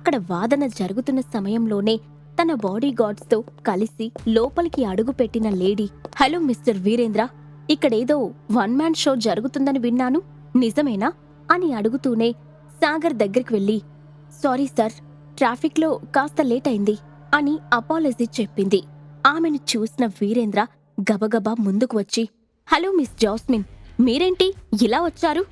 అక్కడ వాదన జరుగుతున్న సమయంలోనే తన బాడీగార్డ్స్తో కలిసి లోపలికి అడుగుపెట్టిన లేడీ, హలో మిస్టర్ వీరేంద్ర, ఇక్కడేదో వన్ మ్యాన్ షో జరుగుతుందని విన్నాను, నిజమేనా అని అడుగుతూనే సాగర్ దగ్గరికి వెళ్ళి, సారీ సార్, ట్రాఫిక్లో కాస్త లేట్ అయింది అని అపాలజీ చెప్పింది. ఆమెను చూసిన వీరేంద్ర గబగబా ముందుకు వచ్చి, హలో మిస్ జాస్మిన్, మీరేంటి ఇలా వచ్చారు?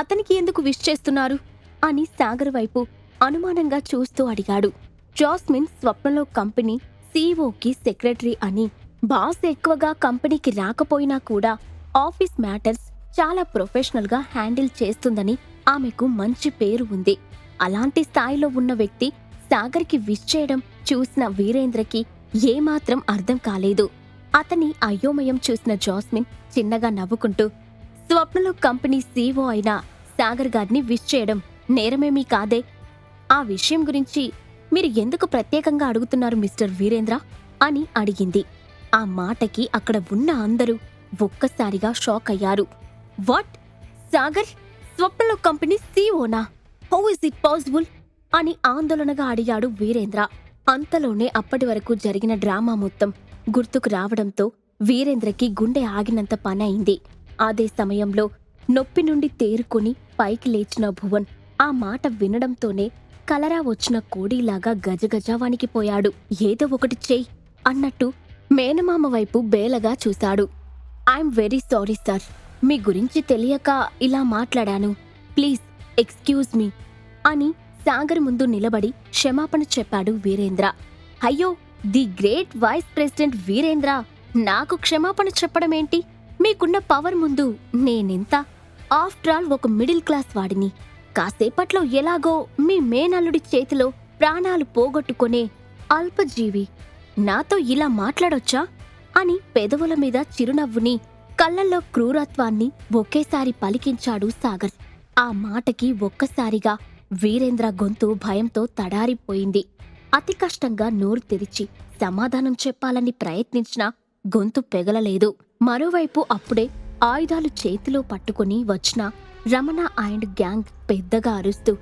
అతనికి ఎందుకు విష్ చేస్తున్నారు అని సాగర్ వైపు అనుమానంగా చూస్తూ అడిగాడు. జాస్మిన్ స్వప్నలో కంపెనీ సీఈఓకి సెక్రటరీ అని, బాస్ ఎక్కువగా కంపెనీకి రాకపోయినా కూడా ఆఫీస్ మ్యాటర్స్ చాలా ప్రొఫెషనల్గా హ్యాండిల్ చేస్తుందని ఆమెకు మంచి పేరు ఉంది. అలాంటి స్థాయిలో ఉన్న వ్యక్తి సాగర్కి విష్ చేయడం చూసిన వీరేంద్రకి ఏమాత్రం అర్థం కాలేదు. అతని అయోమయం చూసిన జాస్మిన్ చిన్నగా నవ్వుకుంటూ, స్వప్నలో కంపెనీ సీఈఓ అయిన సాగర్ గారిని విష్ చేయడం నేరమేమీ కాదే. ఆ విషయం గురించి మీరు ఎందుకు ప్రత్యేకంగా అడుగుతున్నారు మిస్టర్ వీరేంద్ర అని అడిగింది. ఆ మాటకి అక్కడ ఉన్న అందరూ ఒక్కసారిగా షాక్ అయ్యారు. వాట్? సాగర్ స్వప్నలో కంపెనీ సీఈఓనా? హౌ ఇస్ ఇట్ పాసిబుల్ అని ఆందోళనగా అడిగాడు వీరేంద్ర. అంతలోనే అప్పటి వరకు జరిగిన డ్రామా మొత్తం గుర్తుకు రావడంతో వీరేంద్రకి గుండె ఆగినంత పని అయింది. అదే సమయంలో నొప్పి నుండి తేరుకుని పైకి లేచిన భువన్ ఆ మాట వినడంతోనే కలరా వచ్చిన కోడీలాగా గజగజ వణికిపోయాడు. ఏదో ఒకటి చెయ్యి అన్నట్టు మేనమామ వైపు బేలగా చూశాడు. ఐఎమ్ వెరీ సారీ సార్, మీ గురించి తెలియక ఇలా మాట్లాడాను, ప్లీజ్ ఎక్స్క్యూజ్ మీ అని సాగర్ ముందు నిలబడి క్షమాపణ చెప్పాడు వీరేంద్ర. అయ్యో, the great vice president Virendra నాకు క్షమాపణ చెప్పడమేంటి? మీకున్న పవర్ ముందు నేనెంత? ఆఫ్టర్ ఆల్ ఒక మిడిల్ క్లాస్ వాడిని. కాసేపట్లో ఎలాగో మీ మేనల్లుడి చేతిలో ప్రాణాలు పోగొట్టుకునే అల్పజీవి నాతో ఇలా మాట్లాడొచ్చా అని పెదవుల మీద చిరునవ్వుని, కళ్ళల్లో క్రూరత్వాన్ని ఒకేసారి పలికించాడు సాగర్. ఆ మాటకి ఒక్కసారిగా వీరేంద్ర గొంతు భయంతో తడారిపోయింది. అతి కష్టంగా నోరు తెరిచి సమాధానం చెప్పాలని ప్రయత్నించినా గొంతు పెగలలేదు. మరోవైపు అప్పుడే ఆయుధాలు చేతిలో పట్టుకుని వచ్చిన రమణ అండ్ గ్యాంగ్ పెద్దగా అరుస్తూ,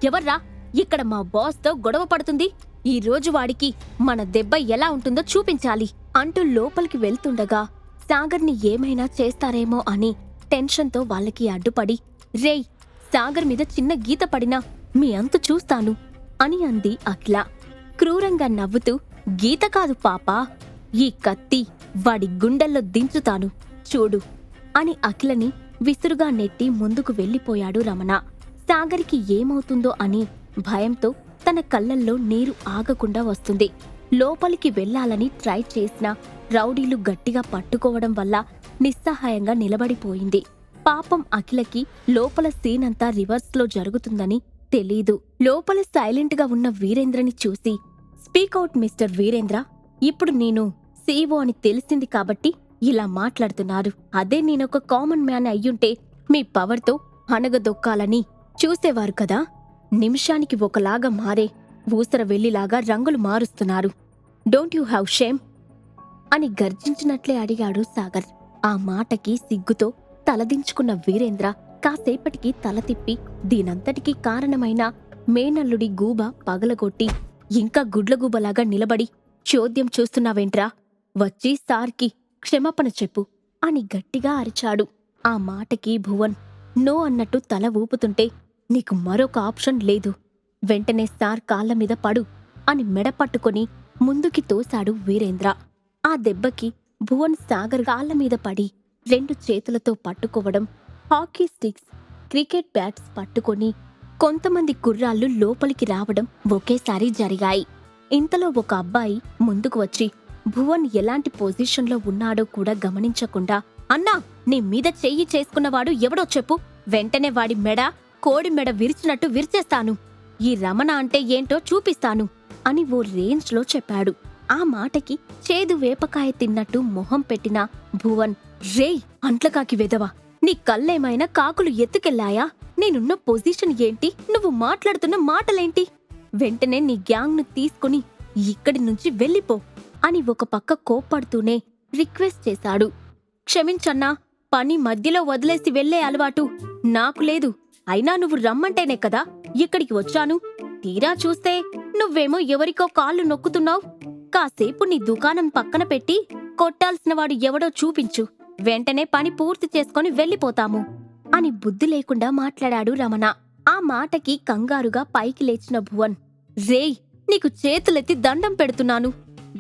ఎవర్రా ఇక్కడ మా బాస్తో గొడవ పడుతుంది? ఈ రోజు వాడికి మన దెబ్బ ఎలా ఉంటుందో చూపించాలి అంటూ లోపలికి వెళ్తుండగా సాగర్ని ఏమైనా చేస్తారేమో అని టెన్షన్తో వాళ్ళకి అడ్డుపడి, రేయ్, సాగర్ మీద చిన్న గీత పడినా మీ అంతు చూస్తాను అని అంది అఖిల. క్రూరంగా నవ్వుతూ, గీత కాదు పాపా, ఈ కత్తి వాడి గుండెల్లో దించుతాను చూడు అని అఖిలని విసురుగా నెట్టి ముందుకు వెళ్లిపోయాడు రమణ. సాగర్కి ఏమవుతుందో అని భయంతో తన కళ్ళల్లో నీరు ఆగకుండా వస్తుంది. లోపలికి వెళ్లాలని ట్రై చేసినా రౌడీలు గట్టిగా పట్టుకోవడం వల్ల నిస్సహాయంగా నిలబడిపోయింది. పాపం అఖిలకి లోపల సీనంతా రివర్స్లో జరుగుతుందని తెలీదు. లోపల సైలెంట్గా ఉన్న వీరేంద్రని చూసి, స్పీకౌట్ మిస్టర్ వీరేంద్ర, ఇప్పుడు నేను సీఈఓ అని తెలిసింది కాబట్టి ఇలా మాట్లాడుతున్నారు. అదే నేనొక కామన్ మ్యాన్ అయ్యుంటే మీ పవర్తో అనగదొక్కాలని చూసేవారు కదా. నిమిషానికి ఒకలాగా మారే ఊసర వెళ్లిలాగా రంగులు మారుస్తున్నారు. డోంట్ యూ హ్యావ్ షేమ్ అని గర్జించినట్లే అడిగాడు సాగర్. ఆ మాటకి సిగ్గుతో తలదించుకున్న వీరేంద్ర కాసేపటికి తల తిప్పి దీనంతటికీ కారణమైన మేనల్లుడి గూబ పగలగొట్టి, ఇంకా గుడ్లగూబలాగా నిలబడి చోద్యం చూస్తున్నావేంట్రా, వచ్చి సార్కి క్షమాపణ చెప్పు అని గట్టిగా అరిచాడు. ఆ మాటకి భువన్ నో అన్నట్టు తల ఊపుతుంటే, నీకు మరొక ఆప్షన్ లేదు, వెంటనే సార్ కాళ్ల మీద పడు అని మెడపట్టుకుని ముందుకి తోశాడు వీరేంద్ర. ఆ దెబ్బకి భువన్ సాగర్ కాళ్ల మీద పడి 2 చేతులతో పట్టుకోవడం, హాకీ స్టిక్స్, క్రికెట్ బ్యాట్స్ పట్టుకొని కొంతమంది కుర్రాళ్ళు లోపలికి రావడం ఒకేసారి జరిగాయి. ఇంతలో ఒక అబ్బాయి ముందుకు వచ్చి భువన్ ఎలాంటి పొజిషన్లో ఉన్నాడో కూడా గమనించకుండా, అన్నా, నీ మీద చెయ్యి చేసుకున్నవాడు ఎవడో చెప్పు, వెంటనే వాడి మెడ కోడి మెడ విరిచినట్టు విరిచేస్తాను, ఈ రమణ అంటే ఏంటో చూపిస్తాను అని ఓ రేంజ్లో చెప్పాడు. ఆ మాటకి చేదు వేపకాయ తిన్నట్టు మొహం పెట్టిన భువన్, రేయ్ అంట్లకాకి వెదవా, నీ కళ్ళేమైనా కాకులు ఎత్తుకెళ్లాయా? నేనున్న పొజిషన్ ఏంటి, నువ్వు మాట్లాడుతున్న మాటలేంటి? వెంటనే నీ గ్యాంగ్ను తీసుకుని ఇక్కడి నుంచి వెళ్ళిపో అని ఒక పక్క కోప్పడుతూనే రిక్వెస్ట్ చేశాడు. క్షమించన్నా, పని మధ్యలో వదిలేసి వెళ్లే అలవాటు నాకు లేదు. అయినా నువ్వు రమ్మంటేనే కదా ఇక్కడికి వచ్చాను. తీరా చూస్తే నువ్వేమో ఎవరికో కాళ్ళు నొక్కుతున్నావు. కాసేపు నీ దుకాణం పక్కన పెట్టి కొట్టాల్సిన వాడు ఎవడో చూపించు, వెంటనే పని పూర్తి చేసుకొని వెళ్ళిపోతాము అని బుద్ధి లేకుండా మాట్లాడాడు రమణ. ఆ మాటకి కంగారుగా పైకి లేచిన భువన్, రేయ్, నీకు చేతులెత్తి దండం పెడుతున్నాను,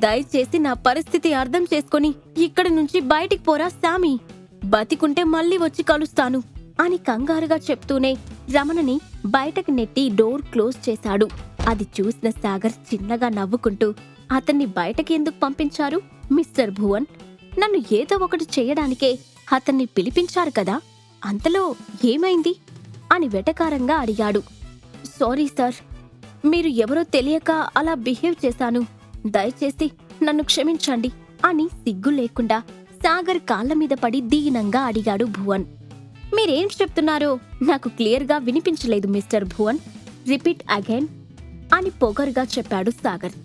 దయచేసి నా పరిస్థితి అర్థం చేసుకొని ఇక్కడి నుంచి బయటికి పోరా సామి, బతికుంటే మళ్ళీ వచ్చి కలుస్తాను అని కంగారుగా చెప్తూనే రమణని బయటకు నెట్టి డోర్ క్లోజ్ చేశాడు. అది చూసిన సాగర్ చిన్నగా నవ్వుకుంటూ, అతన్ని బయటకి ఎందుకు పంపించారు మిస్టర్ భువన్? నన్ను ఏదో ఒకటి చేయడానికే అతన్ని పిలిపించారు కదా, అంతలో ఏమైంది అని వెటకారంగా అడిగాడు. సారీ సార్, మీరు ఎవరో తెలియక అలా బిహేవ్ చేశాను, దయచేసి నన్ను క్షమించండి అని సిగ్గు లేకుండా సాగర్ కాళ్ల మీద పడి దీనంగా అడిగాడు భువన్. మీరేం చెప్తున్నారో నాకు క్లియర్గా వినిపించలేదు మిస్టర్ భువన్, రిపీట్ అగైన్ అని పొగరుగా చెప్పాడు సాగర్.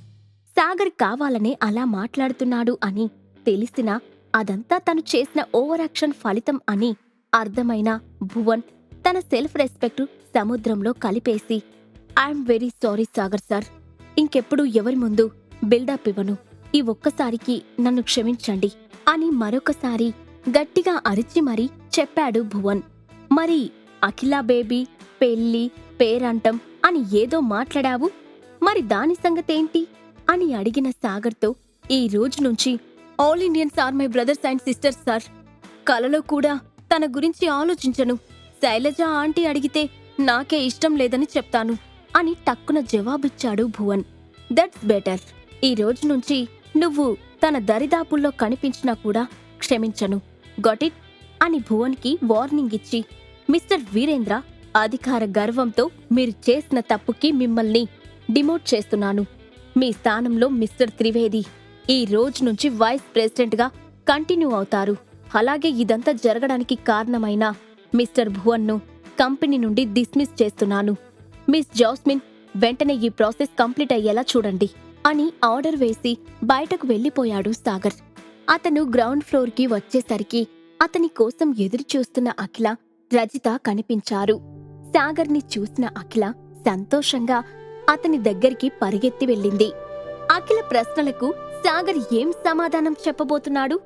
సాగర్ కావాలనే అలా మాట్లాడుతున్నాడు అని తెలిసినా అదంతా తను చేసిన ఓవర్ యాక్షన్ ఫలితం అని అర్థమైన భువన్ తన సెల్ఫ్ రెస్పెక్ట్ సముద్రంలో కలిపేసి, I'm very sorry Sagar sir, ఇంకెప్పుడు ఎవరి ముందు బిల్డప్ ఇవ్వను, ఈ ఒక్కసారికి నన్ను క్షమించండి అని మరొకసారి గట్టిగా అరిచి మరీ చెప్పాడు భువన్. మరి అఖిలా బేబీ పెళ్లి పేరంటం అని ఏదో మాట్లాడావు, మరి దాని సంగతేంటి అని అడిగిన సాగర్తో, ఈ రోజు నుంచి all Indians are my brothers and sisters sir, కలలో కూడా తన గురించి ఆలోచించను, శైలజ ఆంటీ అడిగితే నాకే ఇష్టం లేదని చెప్తాను అని టక్కున జవాబిచ్చాడు భువన్. దట్స్ బెటర్, ఈ రోజు నుంచి నువ్వు తన దరిదాపుల్లో కనిపించినా కూడా క్షమించను, గాట్ ఇట్ అని భువన్కి వార్నింగ్ ఇచ్చి, మిస్టర్ వీరేంద్ర, అధికార గర్వంతో మీరు చేసిన తప్పుకి మిమ్మల్ని డిమోట్ చేస్తున్నాను, మీ స్థానంలో మిస్టర్ త్రివేది ఈ రోజు నుంచి వైస్ ప్రెసిడెంట్గా కంటిన్యూ అవుతారు. అలాగే ఇదంతా జరగడానికి కారణమైన మిస్టర్ భువన్ను కంపెనీ నుండి డిస్మిస్ చేస్తున్నాను. మిస్ జాస్మిన్, వెంటనే ఈ ప్రాసెస్ కంప్లీట్ అయ్యేలా చూడండి అని ఆర్డర్ వేసి బయటకు వెళ్లిపోయాడు సాగర్. అతను గ్రౌండ్ ఫ్లోర్కి వచ్చేసరికి అతని కోసం ఎదురు చూస్తున్న అఖిల, రజిత కనిపించారు. సాగర్ని చూసిన అఖిల సంతోషంగా అతని దగ్గరికి పరిగెత్తి వెళ్ళింది. అఖిల ప్రశ్నలకు సాగర్ ఏం సమాధానం చెప్పబోతున్నాడు?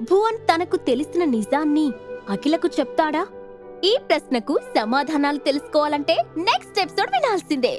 భువన్ తనకు తెలిసిన నిజాన్ని అఖిలకు చెప్తాడా? ఈ ప్రశ్నకు సమాధానాలు తెలుసుకోవాలంటే నెక్స్ట్ ఎపిసోడ్ వినాల్సిందే.